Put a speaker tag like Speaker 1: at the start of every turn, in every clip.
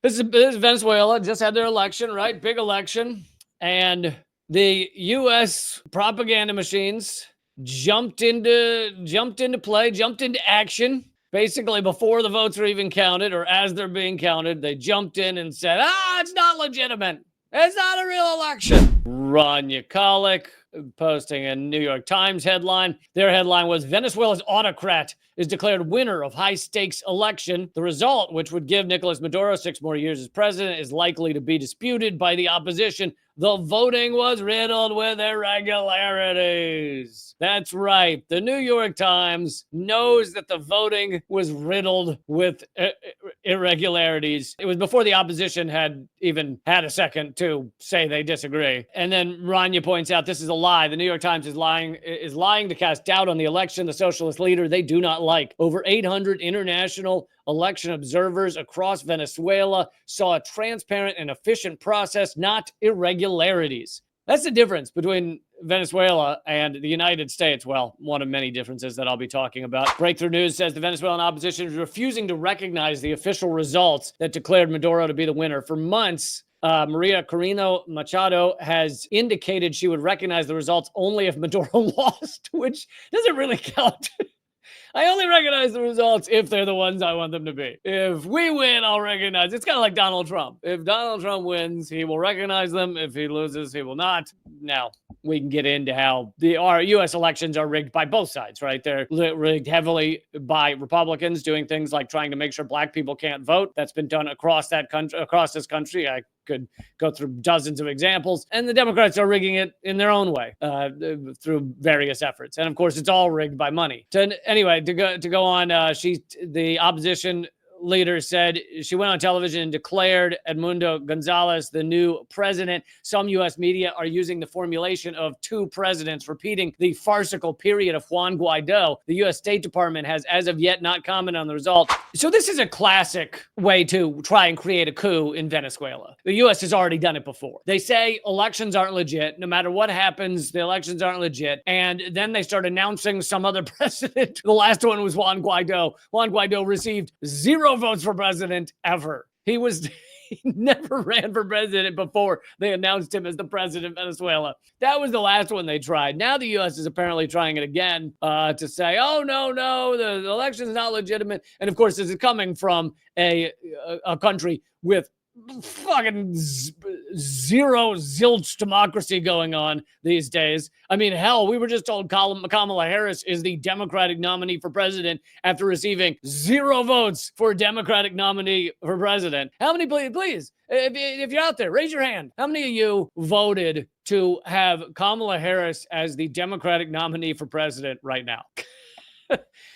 Speaker 1: This is Venezuela. Just had their election, right? Big election. And the U.S. propaganda machines jumped into play, jumped into action. Basically, before the votes are even counted, or as they're being counted, they jumped in and said, it's not legitimate. It's not a real election. Ron Yukalik posting a New York Times headline. Their headline was, Venezuela's autocrat is declared winner of high-stakes election. The result, which would give Nicolas Maduro 6 more years as president, is likely to be disputed by the opposition. The voting was riddled with irregularities. That's right. The New York Times knows that the voting was riddled with irregularities. It was before the opposition had even had a second to say they disagree. And then Rania points out this is a lie. The New York Times is lying to cast doubt on the election. The socialist leader they do not like. Over 800 international election observers across Venezuela saw a transparent and efficient process, not irregularities. That's the difference between Venezuela and the United States. Well, one of many differences that I'll be talking about. Breakthrough News says the Venezuelan opposition is refusing to recognize the official results that declared Maduro to be the winner. For months, Maria Corina Machado has indicated she would recognize the results only if Maduro lost, which doesn't really count. I only recognize the results if they're the ones I want them to be. If we win, I'll recognize. It's kind of like Donald Trump. If Donald Trump wins, he will recognize them. If he loses, he will not. Now, we can get into how our U.S. elections are rigged by both sides, right? They're rigged heavily by Republicans doing things like trying to make sure black people can't vote. That's been done across this country. I could go through dozens of examples, and the Democrats are rigging it in their own way through various efforts. And of course, it's all rigged by money. Anyway, to go on, the opposition leader said she went on television and declared Edmundo Gonzalez the new president. Some U.S. media are using the formulation of 2 presidents, repeating the farcical period of Juan Guaido. The U.S. State Department has, as of yet, not commented on the result. So this is a classic way to try and create a coup in Venezuela. The U.S. has already done it before. They say elections aren't legit. No matter what happens, the elections aren't legit. And then they start announcing some other president. The last one was Juan Guaido. Juan Guaido received 0 votes for president ever. He never ran for president before they announced him as the president of Venezuela. That was the last one they tried. Now the U.S. is apparently trying it again to say, oh, no, the election is not legitimate. And of course, this is coming from a country with fucking zero zilch democracy going on these days. I mean, hell, we were just told Kamala Harris is the Democratic nominee for president after receiving 0 votes for a Democratic nominee for president. How many, please, if you're out there, raise your hand. How many of you voted to have Kamala Harris as the Democratic nominee for president right now?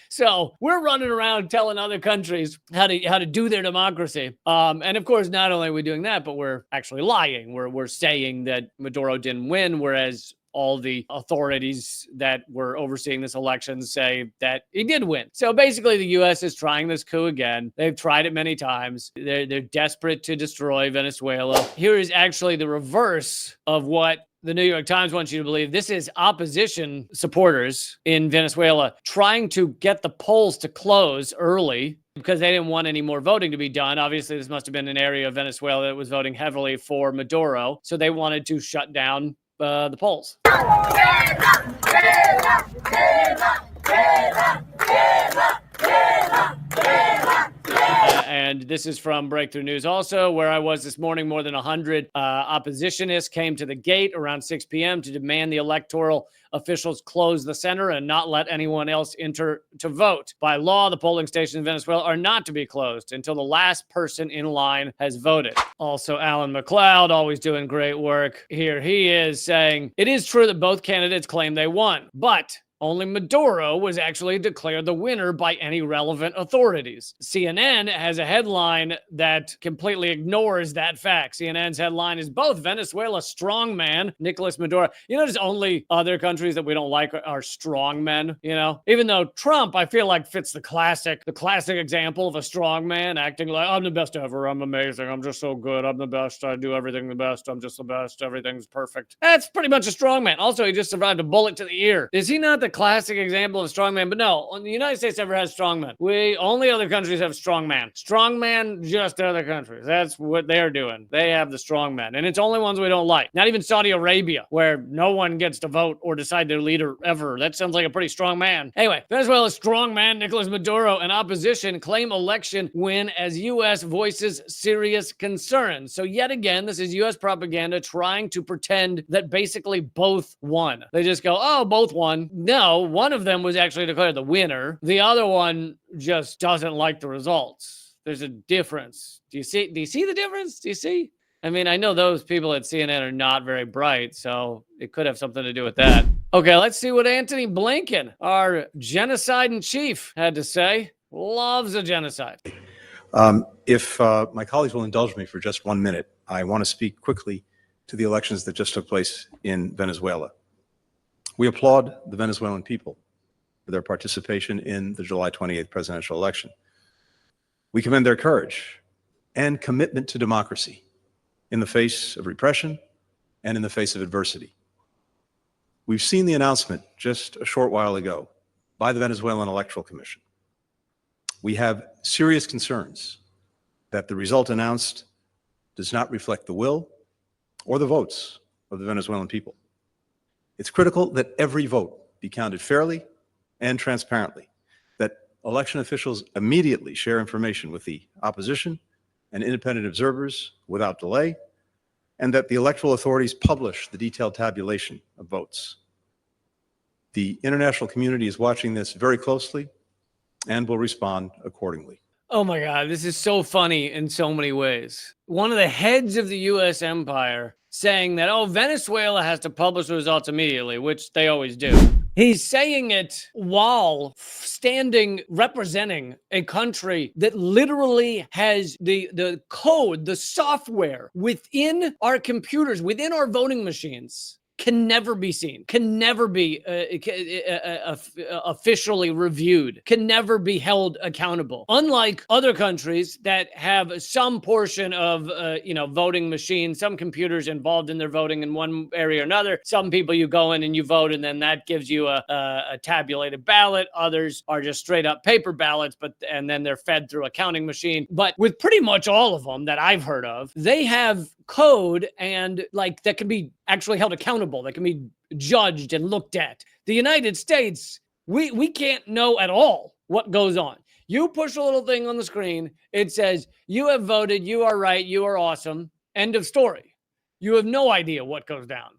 Speaker 1: So we're running around telling other countries how to do their democracy. And of course, not only are we doing that, but we're actually lying. We're saying that Maduro didn't win, whereas all the authorities that were overseeing this election say that he did win. So basically, the U.S. is trying this coup again. They've tried it many times. They're desperate to destroy Venezuela. Here is actually the reverse of what the New York Times wants you to believe. This is opposition supporters in Venezuela trying to get the polls to close early because they didn't want any more voting to be done. Obviously, this must have been an area of Venezuela that was voting heavily for Maduro. So they wanted to shut down the polls. And this is from Breakthrough News also, where I was this morning. More than 100 oppositionists came to the gate around 6 p.m. to demand the electoral officials close the center and not let anyone else enter to vote. By law, the polling stations in Venezuela are not to be closed until the last person in line has voted. Also, Alan McLeod, always doing great work. Here he is saying, it is true that both candidates claim they won, but only Maduro was actually declared the winner by any relevant authorities. CNN has a headline that completely ignores that fact. CNN's headline is both Venezuela strongman, Nicolas Maduro. You know, there's only other countries that we don't like are strongmen, you know? Even though Trump, I feel like, fits the classic example of a strongman acting like, I'm the best ever, I'm amazing, I'm just so good, I'm the best, I do everything the best, I'm just the best, everything's perfect. That's pretty much a strongman. Also, he just survived a bullet to the ear. Is he not the classic example of strongman, but no, the United States never has strongmen. Only other countries have strongman. Strongman, just other countries. That's what they're doing. They have the strongmen, and it's only ones we don't like. Not even Saudi Arabia, where no one gets to vote or decide their leader ever. That sounds like a pretty strong man. Anyway, Venezuela's strongman Nicolas Maduro and opposition claim election win as U.S. voices serious concerns. So yet again, this is U.S. propaganda trying to pretend that basically both won. They just go, oh, both won. No, one of them was actually declared the winner. The other one just doesn't like the results. There's a difference. Do you see the difference? Do you see? I mean, I know those people at CNN are not very bright, so it could have something to do with that. Okay, let's see what Antony Blinken, our genocide in chief, had to say. Loves a genocide.
Speaker 2: If my colleagues will indulge me for just 1 minute, I want to speak quickly to the elections that just took place in Venezuela. We applaud the Venezuelan people for their participation in the July 28th presidential election. We commend their courage and commitment to democracy in the face of repression and in the face of adversity. We've seen the announcement just a short while ago by the Venezuelan Electoral Commission. We have serious concerns that the result announced does not reflect the will or the votes of the Venezuelan people. It's critical that every vote be counted fairly and transparently, that election officials immediately share information with the opposition and independent observers without delay, and that the electoral authorities publish the detailed tabulation of votes. The international community is watching this very closely and will respond accordingly.
Speaker 1: Oh my God, this is so funny in so many ways. One of the heads of the U.S. empire saying that, oh, Venezuela has to publish the results immediately, which they always do. He's saying it while representing a country that literally has the code, the software within our computers, within our voting machines, can never be seen, can never be officially reviewed, can never be held accountable. Unlike other countries that have some portion of, voting machines, some computers involved in their voting in one area or another. Some people you go in and you vote, and then that gives you a tabulated ballot. Others are just straight up paper ballots, and then they're fed through a counting machine. But with pretty much all of them that I've heard of, they have code and that can be actually held accountable, that can be judged and looked at. The United States, we can't know at all what goes on. You push a little thing on the screen, it says, you have voted, you are right, you are awesome, end of story. You have no idea what goes down.